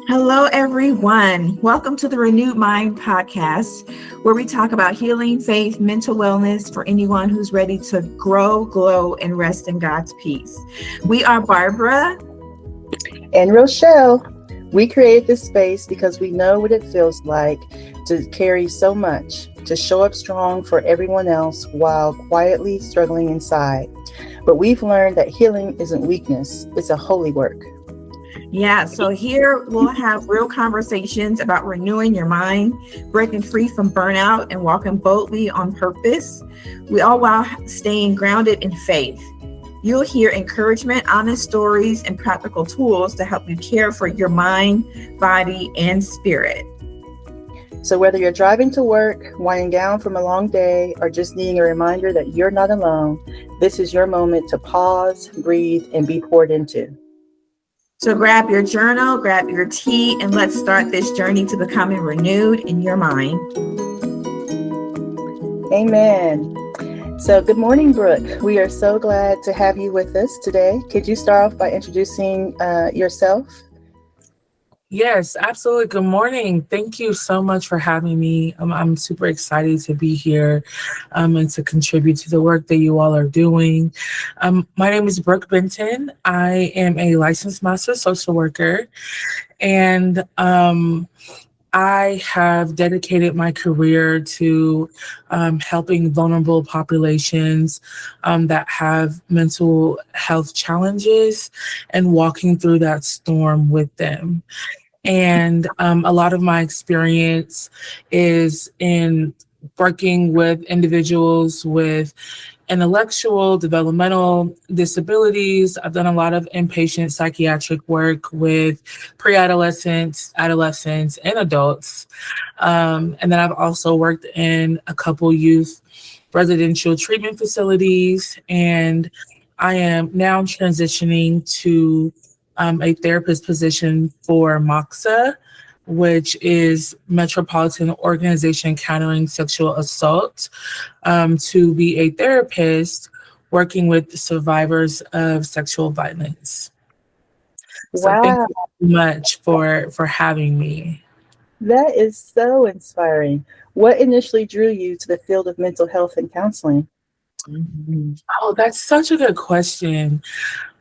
Hello, everyone. Welcome to the Renewed Mind podcast, where we talk about healing, faith, mental wellness for anyone who's ready to grow, glow, and rest in God's peace. We are Barbara. And Rochelle, we create this space because we know what it feels like to carry so much, to show up strong for everyone else while quietly struggling inside. But we've learned that healing isn't weakness, it's a holy work. Yeah, so here we'll have real conversations about renewing your mind, breaking free from burnout, and walking boldly on purpose. We all while staying grounded in faith. You'll hear encouragement, honest stories, and practical tools to help you care for your mind, body, and spirit. So whether you're driving to work, winding down from a long day, or just needing a reminder that you're not alone, this is your moment to pause, breathe, and be poured into. So grab your journal, grab your tea, and let's start this journey to becoming renewed in your mind. Amen. So good morning, Brooke. We are so glad to have you with us today. Could you start off by introducing yourself? Yes, absolutely. Good morning. Thank you so much for having me. I'm super excited to be here and to contribute to the work that you all are doing. My name is Brooke Benton. I am a licensed master social worker, and I have dedicated my career to helping vulnerable populations that have mental health challenges and walking through that storm with them. And a lot of my experience is in working with individuals with intellectual, developmental disabilities. I've done a lot of inpatient psychiatric work with pre-adolescents, adolescents, and adults. And then I've also worked in a couple youth residential treatment facilities. And I am now transitioning to a therapist position for MOXA, which is Metropolitan Organization Countering Sexual Assault, to be a therapist working with survivors of sexual violence. So thank Wow, you so much for having me. that is so inspiring. What initially drew you to the field of mental health and counseling? Oh, that's such a good question.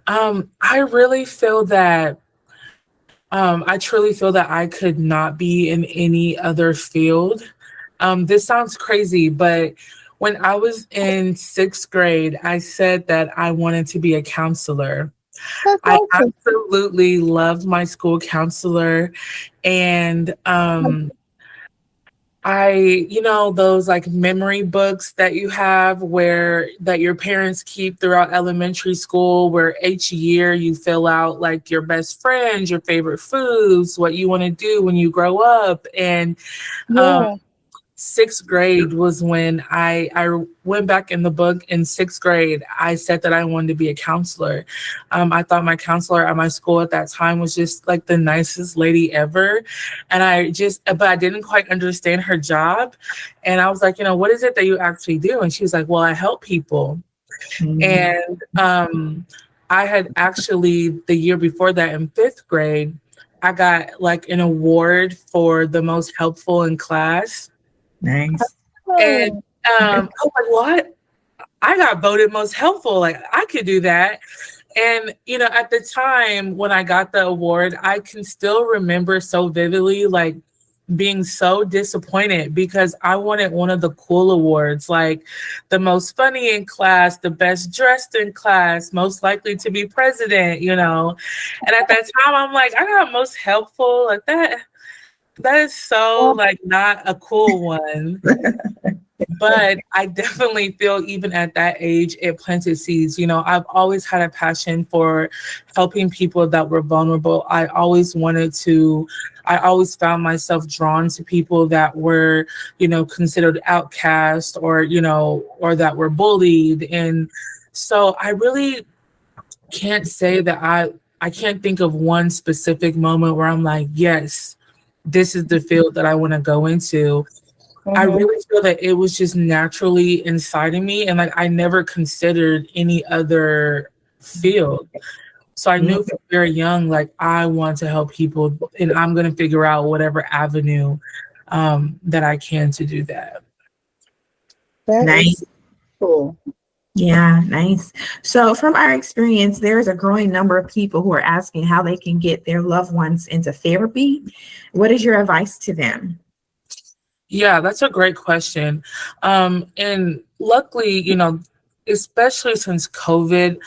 I really feel that I truly feel that I could not be in any other field. This sounds crazy, but when I was in sixth grade, I said that I wanted to be a counselor. That's I awesome. absolutely loved my school counselor. And those like memory books that you have where that your parents keep throughout elementary school, where each year you fill out like your best friends, your favorite foods, what you want to do when you grow up. And um, Yeah. sixth grade was when I went back in the book in sixth grade. I said that I wanted to be a counselor. I thought my counselor at my school at that time was just like the nicest lady ever. And but I didn't quite understand her job. And I was like, what is it that you actually do? And she was like, well, I help people. Mhm. And I had actually the year before that in fifth grade, I got like an award for the most helpful in class. Nice. And Oh, I was like, what? I got voted most helpful. Like I could do that. And, at the time when I got the award, I can still remember so vividly, like being so disappointed because I wanted one of the cool awards, like the most funny in class, the best dressed in class, most likely to be president. And at that time, I'm like, I got most helpful. Like that is so like not a cool one. But I definitely feel even at that age, it planted seeds. I've always had a passion for helping people that were vulnerable. I always found myself drawn to people that were, considered outcast or that were bullied. And so I really can't say that I can't think of one specific moment where I'm like, yes, this is the field that I want to go into. I mhm. really feel that it was just naturally inside of me, and like I never considered any other field. So I Mm, knew from very young, like I want to help people, and I'm going to figure out whatever avenue that I can to do that. that Nice. is cool. Yeah, nice. So, from our experience, there's a growing number of people who are asking how they can get their loved ones into therapy. What is your advice to them? Yeah, that's a great question. And luckily, especially since COVID,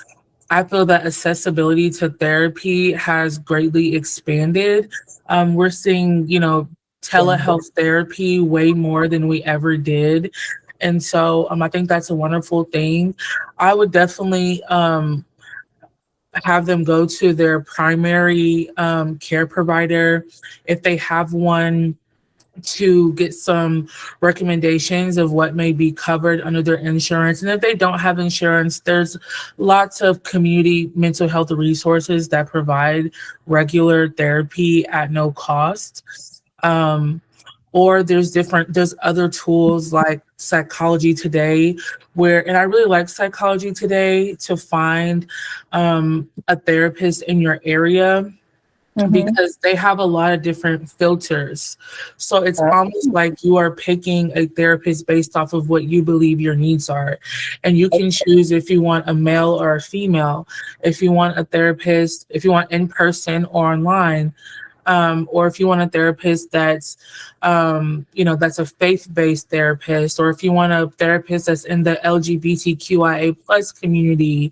I feel that accessibility to therapy has greatly expanded. We're seeing, Yeah. telehealth therapy way more than we ever did. And so I think that's a wonderful thing. I would definitely have them go to their primary care provider if they have one, to get some recommendations of what may be covered under their insurance. And if they don't have insurance, there's lots of community mental health resources that provide regular therapy at no cost. Um, or there's other tools like Psychology Today, and I really like Psychology Today to find a therapist in your area, Mm-hmm. because they have a lot of different filters. So it's almost like you are picking a therapist based off of what you believe your needs are. And you can choose if you want a male or a female, if you want a therapist, if you want in person or online. Or if you want a therapist that's a faith-based therapist, or if you want a therapist that's in the LGBTQIA plus community,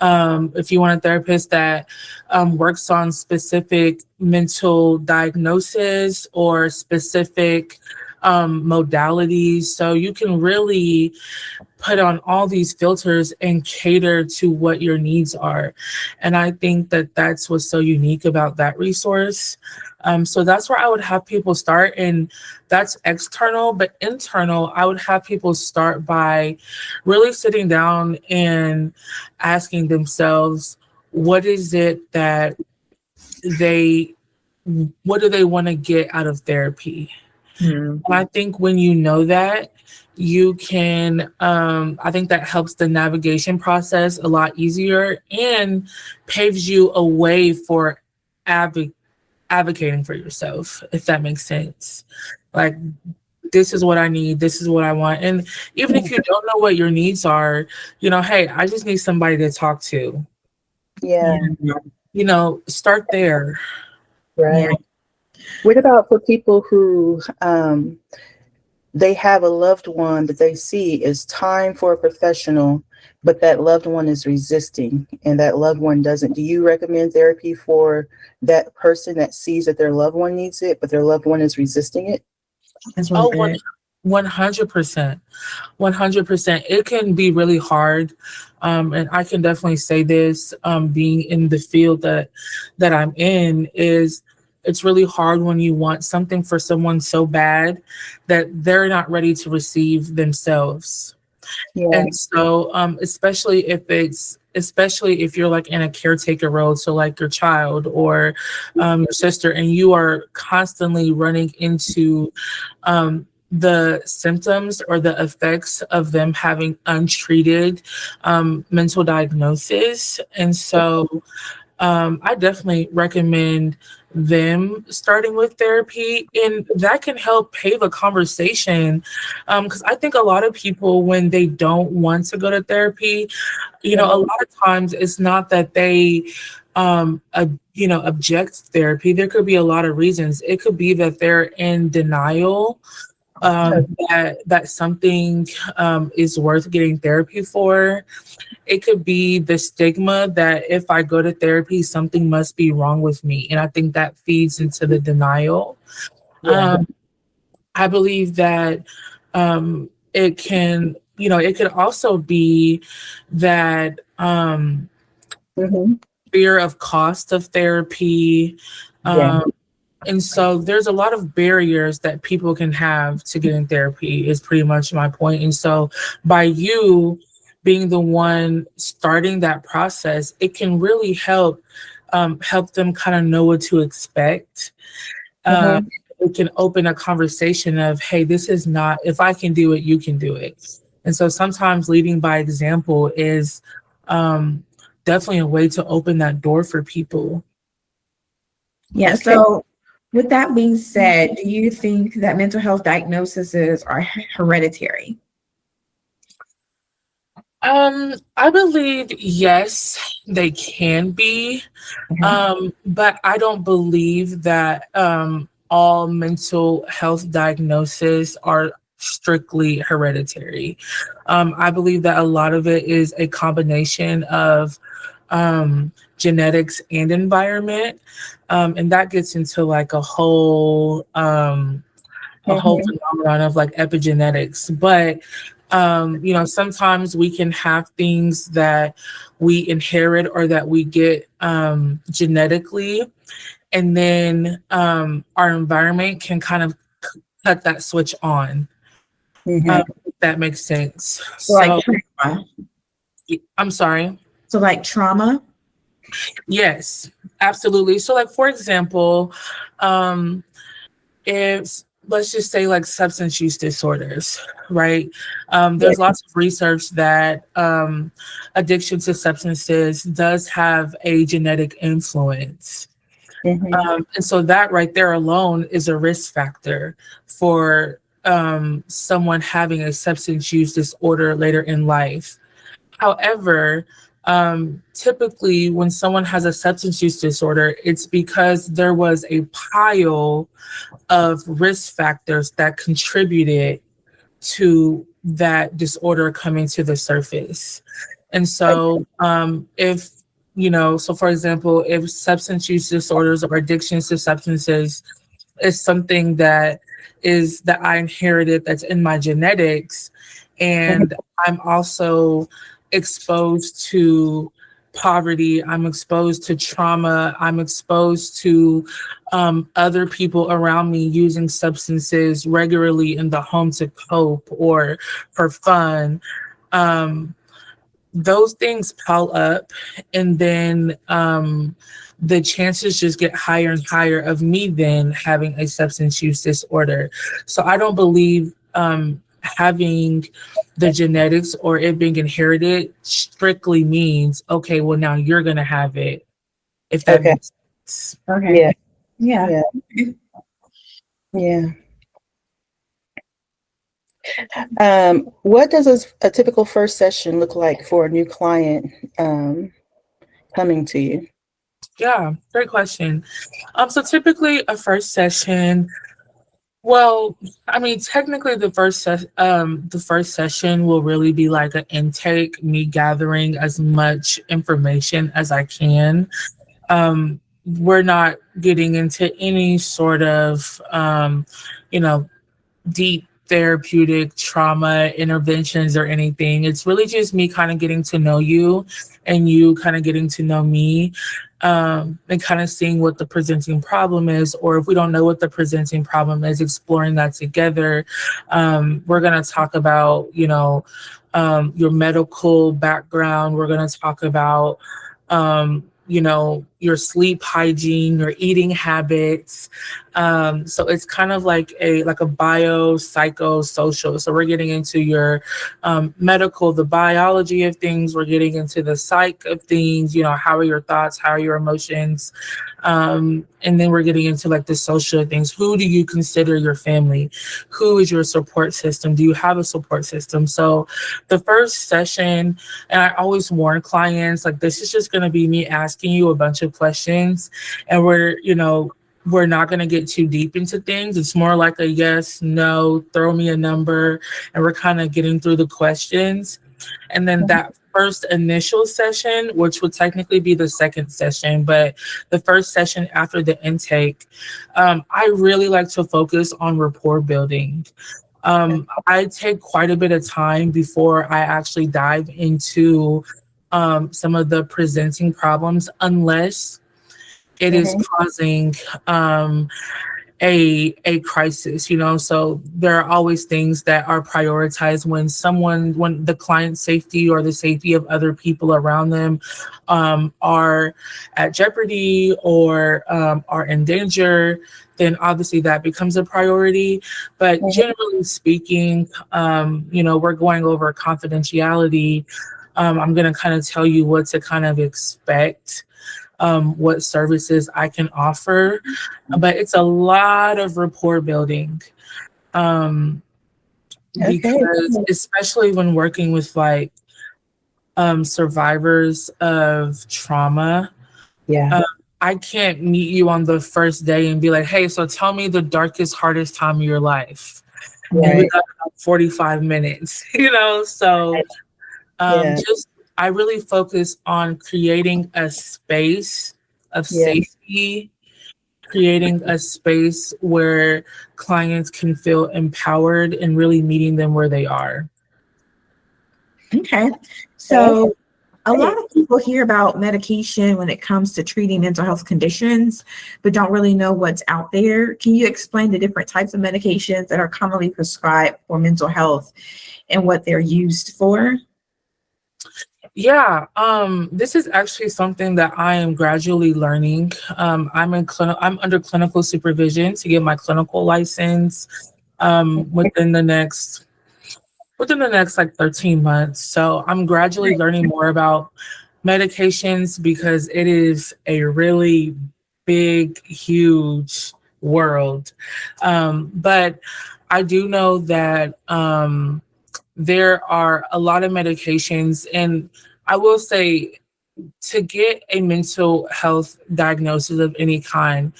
if you want a therapist that works on specific mental diagnosis or specific modalities. So you can really put on all these filters and cater to what your needs are. And I think that that's what's so unique about that resource. So that's where I would have people start. And that's external, but internal, I would have people start by really sitting down and asking themselves, what is it that they, what do they want to get out of therapy? Hmm. And I think when you know that, you can, I think that helps the navigation process a lot easier and paves you a way for adv- advocating for yourself, if that makes sense. Like, this is what I need, this is what I want. And even if you don't know what your needs are, hey, I just need somebody to talk to, Yeah, Yeah. start there. Yeah. right. What about for people who they have a loved one that they see is time for a professional, but that loved one is resisting and that loved one doesn't? Do you recommend therapy for that person that sees that their loved one needs it, but their loved one is resisting it? That's really Oh, good. 100%. 100%. It can be really hard. And I can definitely say this, being in the field that I'm in, is it's really hard when you want something for someone so bad that they're not ready to receive themselves. Yeah. And so, especially if you're like in a caretaker role, so like your child or your sister, and you are constantly running into the symptoms or the effects of them having untreated mental diagnosis. And so I definitely recommend them starting with therapy, and that can help pave a conversation. Because I think a lot of people, when they don't want to go to therapy, a Mhm. lot of times it's not that they object to therapy. There could be a lot of reasons. It could be that they're in denial, that something is worth getting therapy for. It could be the stigma that if I go to therapy, something must be wrong with me. And I think that feeds into the denial. Yeah. I believe that it could also be that Hmm. fear of cost of therapy. Yeah. Um, and so there's a lot of barriers that people can have to getting therapy, is pretty much my point. And so by you being the one starting that process, it can really help them kind of know what to expect. Um, Hmm. it can open a conversation of, hey, this is not, if I can do it, you can do it. And so sometimes leading by example is um, definitely a way to open that door for people. Yeah. Okay. So, with that being said, do you think that mental health diagnoses are hereditary? I believe yes, they can be. Okay. But I don't believe that all mental health diagnoses are strictly hereditary. I believe that a lot of it is a combination of genetics and environment, and that gets into like a whole Mhm. phenomenon of like epigenetics. But sometimes we can have things that we inherit or that we get genetically, and then our environment can kind of cut that switch on. Mhm. If that makes sense. So, like So trauma. I'm sorry. So, like trauma. Yes, absolutely. So, like for example, um, if let's just say like substance use disorders, right? Yes. There's lots of research that addiction to substances does have a genetic influence. Mhm. And so that right there alone is a risk factor for someone having a substance use disorder later in life. However, typically when someone has a substance use disorder, it's because there was a pile of risk factors that contributed to that disorder coming to the surface. And so, if so for example, if substance use disorders or addictions to substances is something that I inherited, that's in my genetics, Mhm. and I'm also exposed to poverty, I'm exposed to trauma, I'm exposed to other people around me using substances regularly in the home to cope or for fun. Um, those things pile up, and then the chances just get higher and higher of me then having a substance use disorder. So I don't believe having the genetics or it being inherited strictly means, okay, well, now you're going to have it, if that Okay. makes sense. Okay. Yeah. Yeah. Yeah. Yeah. What does a typical first session look like for a new client coming to you? Yeah, great question. So typically a first session, well, I mean, technically the first session will really be like an intake, me gathering as much information as I can. We're not getting into any sort of you know deep therapeutic trauma interventions or anything. It's really just me kind of getting to know you and you kind of getting to know me, and kind of seeing what the presenting problem is, or if we don't know what the presenting problem is, exploring that together. We're going to talk about, your medical background. We're going to talk about, your sleep hygiene, your eating habits. So it's kind of like a bio psycho social. So we're getting into your medical, the biology of things. We're getting into the psych of things. How are your thoughts? How are your emotions? And then we're getting into like the social things. Who do you consider your family? Who is your support system? Do you have a support system? So the first session, and I always warn clients, like, this is just going to be me asking you a bunch of questions, and we're not going to get too deep into things. It's more like a yes, no, throw me a number, and we're kind of getting through the questions. And then that first initial session, which would technically be the second session, but the first session after the intake, I really like to focus on rapport building. I take quite a bit of time before I actually dive into some of the presenting problems, unless it is Mhm. causing a crisis. So there are always things that are prioritized when the client's safety or the safety of other people around them are at jeopardy or are in danger. Then obviously that becomes a priority. But Mhm. generally speaking, we're going over confidentiality. I'm going to kind of tell you what to kind of expect, what services I can offer. But it's a lot of rapport building. Um, Okay. because especially when working with like survivors of trauma, Yeah. um, I can't meet you on the first day and be like, hey, so tell me the darkest, hardest time of your life. And we Right. got about 45 minutes, you know? So Yeah. just, I really focus on creating a space of Yeah. safety, creating a space where clients can feel empowered and really meeting them where they are. Okay. Okay. So a lot of people hear about medication when it comes to treating mental health conditions, but don't really know what's out there. Can you explain the different types of medications that are commonly prescribed for mental health and what they're used for? Yeah, this is actually something that I am gradually learning. I'm under clinical supervision to get my clinical license within the next like 13 months. So I'm gradually learning more about medications because it is a really big, huge world. But I do know that there are a lot of medications, and I will say to get a mental health diagnosis of any kind,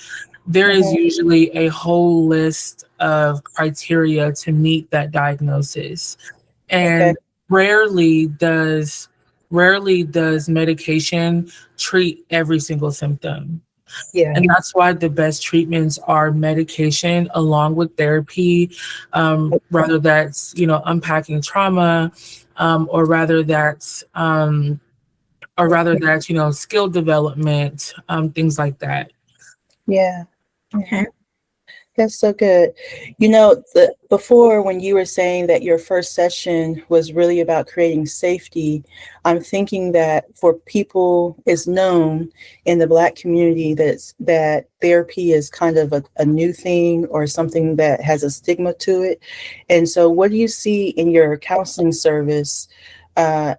there is Mhm. usually a whole list of criteria to meet that diagnosis. Okay. And rarely does medication treat every single symptom. Yeah. And that's why the best treatments are medication along with therapy, rather that's, unpacking trauma, or rather that's, skill development, things like that. Yeah. Okay. That's so good. Before when you were saying that your first session was really about creating safety, I'm thinking that for people, it's known in the Black community that therapy is kind of a new thing or something that has a stigma to it. And so, what do you see in your counseling service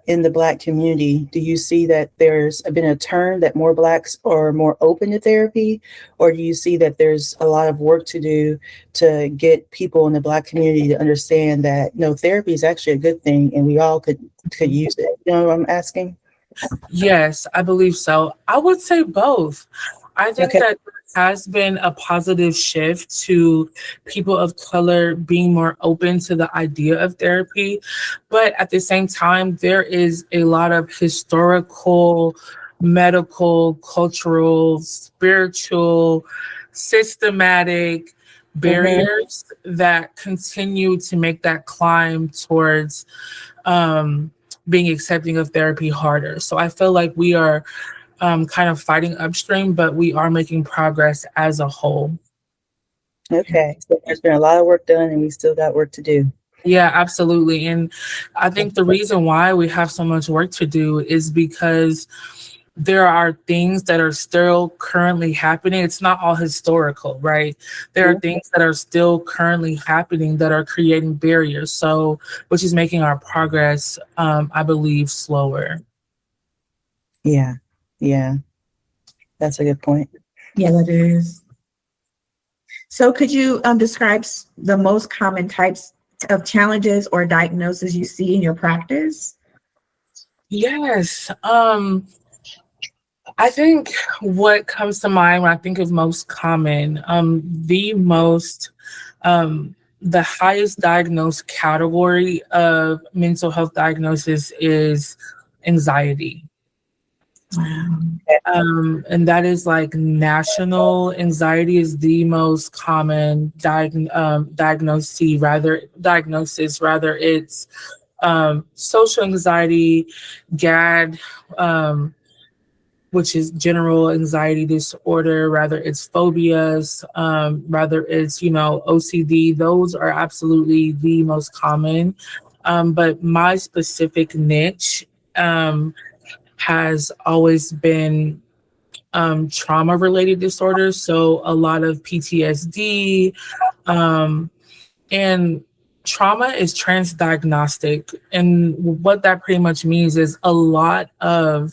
in the Black community? Do you see that there's been a turn that more Blacks are more open to therapy? Or do you see that there's a lot of work to do to get people in the Black community to understand that no, therapy is actually a good thing and we all could use it? You know what I'm asking? Yes, I believe so. I would say both. I think Okay. that there has been a positive shift to people of color being more open to the idea of therapy. But at the same time, there is a lot of historical, medical, cultural, spiritual, systematic Mm-hmm. barriers that continue to make that climb towards um, being accepting of therapy harder. So I feel like we are kind of fighting upstream, but we are making progress as a whole. Okay. So there's been a lot of work done and we still got work to do. Yeah, absolutely. And I think the reason why we have so much work to do is because there are things that are still currently happening. It's not all historical, right? There are things that are still currently happening that are creating barriers. So, which is making our progress, I believe, slower. Yeah. Yeah. That's a good point. Yeah, that is. So could you describe the most common types of challenges or diagnoses you see in your practice? Yes. I think what comes to mind when I think of most common, the highest diagnosed category of mental health diagnosis is anxiety. Wow. And that is like national anxiety is the most common diagnosis. Rather it's social anxiety, GAD, which is general anxiety disorder, rather it's phobias, rather it's, OCD. Those are absolutely the most common. But my specific niche has always been trauma related disorders. So a lot of PTSD, um, and trauma is transdiagnostic, and what that pretty much means is um,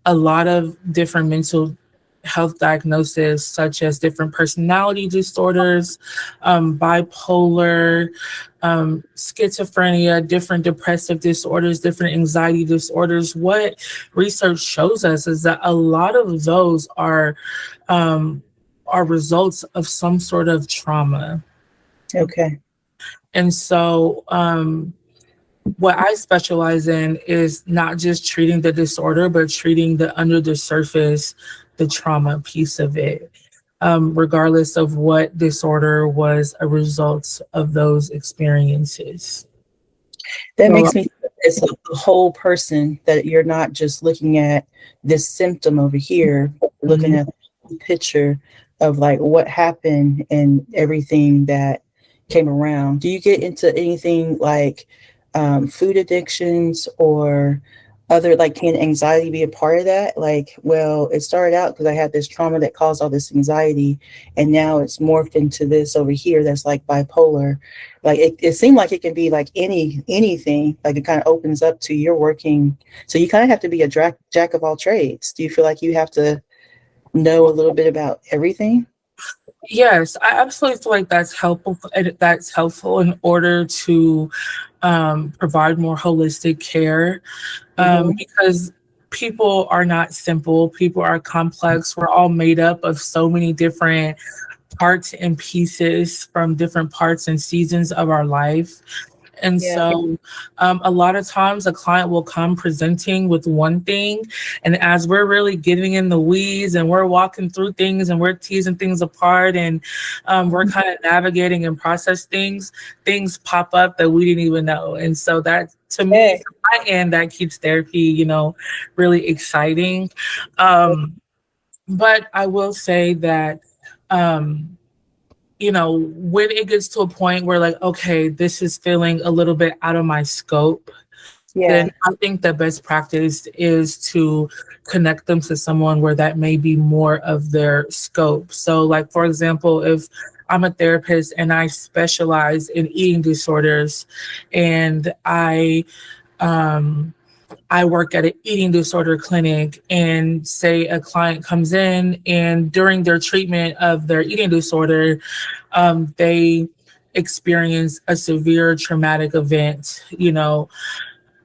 a lot of different mental health diagnoses, such as different personality disorders, bipolar, schizophrenia, different depressive disorders, different anxiety disorders. What research shows us is that a lot of those are results of some sort of trauma. Okay. And so, what I specialize in is not just treating the disorder, but treating the under the surface, the trauma piece of it, regardless of what disorder was a result of those experiences. That So, makes me think it's a whole person, that you're not just looking at this symptom over here, but you're looking at the picture of like what happened and everything that came around. Do you get into anything like food addictions or other, like, can anxiety be a part of that? Like, well, it started out because I had this trauma that caused all this anxiety, and now it's morphed into this over here that's like bipolar. Like it seemed like it can be like anything. Like it kind of opens up to your working. So you kind of have to be a jack of all trades. Do you feel like you have to know a little bit about everything? Yes, I absolutely feel like that's helpful. That's helpful in order to provide more holistic care, Mm-hmm. because people are not simple. People are complex. We're all made up of so many different parts and pieces from different parts and seasons of our life. And Yeah. so, a lot of times a client will come presenting with one thing. And as we're really getting in the weeds and we're walking through things and we're teasing things apart and we're kind of navigating and process things pop up that we didn't even know. And so that, to me, Yeah. from my end, that keeps therapy, really exciting. But I will say that, um, when it gets to a point where like, okay, this is feeling a little bit out of my scope, Yeah. then I think the best practice is to connect them to someone where that may be more of their scope. So, like, for example, if I'm a therapist and I specialize in eating disorders and um, I work at an eating disorder clinic, and say a client comes in and during their treatment of their eating disorder, they experience a severe traumatic event,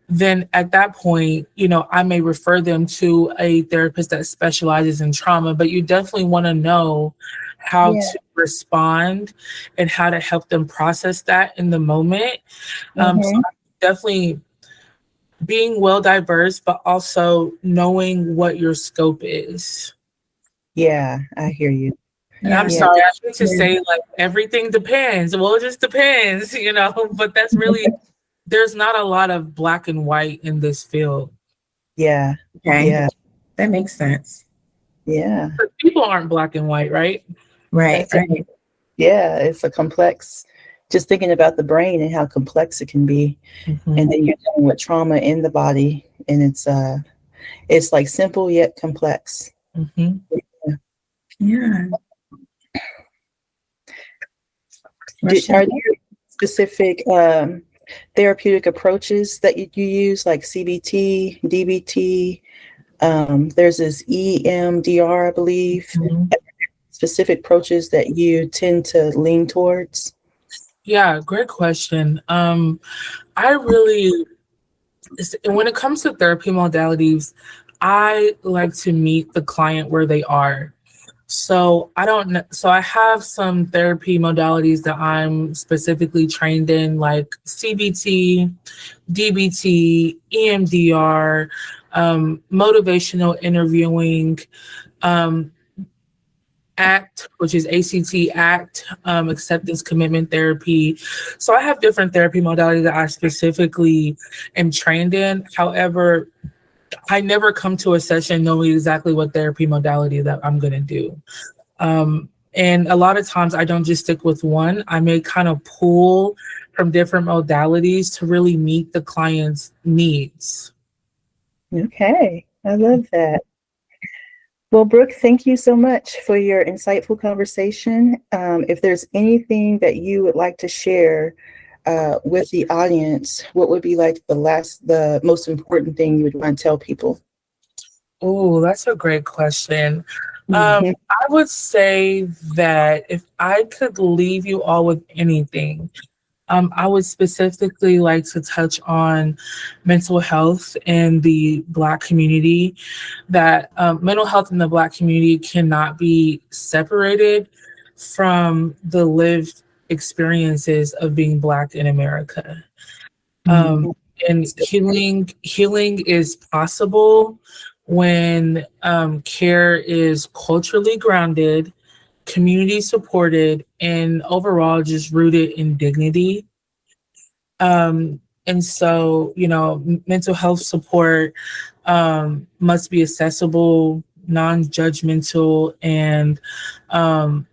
then at that point, I may refer them to a therapist that specializes in trauma, but you definitely want to know how Yeah. to respond and how to help them process that in the moment. So Mm-hmm. definitely being well diverse, but also knowing what your scope is. Yeah, I hear you. And I'm yeah. Yeah. sorry, I need to Yeah. say like everything depends. Well, it just depends, but that's really, there's not a lot of black and white in this field. Yeah. Okay. Yeah. That makes sense. Yeah. But people aren't black and white, right? Right. That's Right. Yeah, it's a complex, just thinking about the brain and how complex it can be. Mhm. And then you're dealing with trauma in the body, and it's like simple yet complex. Mhm. Yeah. Are Rochelle. there specific therapeutic approaches that you use, like CBT, DBT? There's this EMDR, I believe. Mhm. Specific approaches that you tend to lean towards? Yeah, great question. I really, when it comes to therapy modalities, I like to meet the client where they are. So I don't know. So I have some therapy modalities that I'm specifically trained in, like CBT, DBT, EMDR, motivational interviewing, um, ACT, which is ACT, ACT, acceptance commitment therapy. So I have different therapy modalities that I specifically am trained in. However, I never come to a session knowing exactly what therapy modality that I'm going to do. And a lot of times I don't just stick with one. I may kind of pull from different modalities to really meet the client's needs. Okay, I love that. Well, Brooke, thank you so much for your insightful conversation. If there's anything that you would like to share with the audience, what would be like the most important thing you would want to tell people? Oh, that's a great question. Mhm. I would say that if I could leave you all with anything, I would specifically like to touch on mental health in the Black community, that mental health in the Black community cannot be separated from the lived experiences of being Black in America. Um, Mhm. and healing is possible when care is culturally grounded, community supported, and overall just rooted in dignity. And so, mental health support must be accessible, non-judgmental, and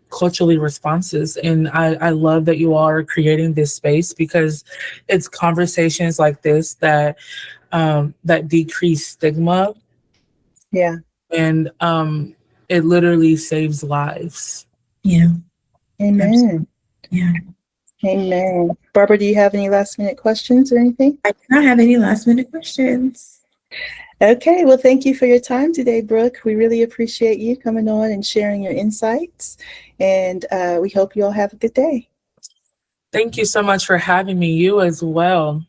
culturally responsive. And I love that you all are creating this space, because it's conversations like this that decrease stigma, Yeah. and it literally saves lives. Yeah, absolutely. Amen. Yeah. Amen. Barbara, do you have any last minute questions or anything? I do not have any last minute questions. Okay, well, thank you for your time today, Brooke. We really appreciate you coming on and sharing your insights. And we hope you all have a good day. Thank you so much for having me. You as well.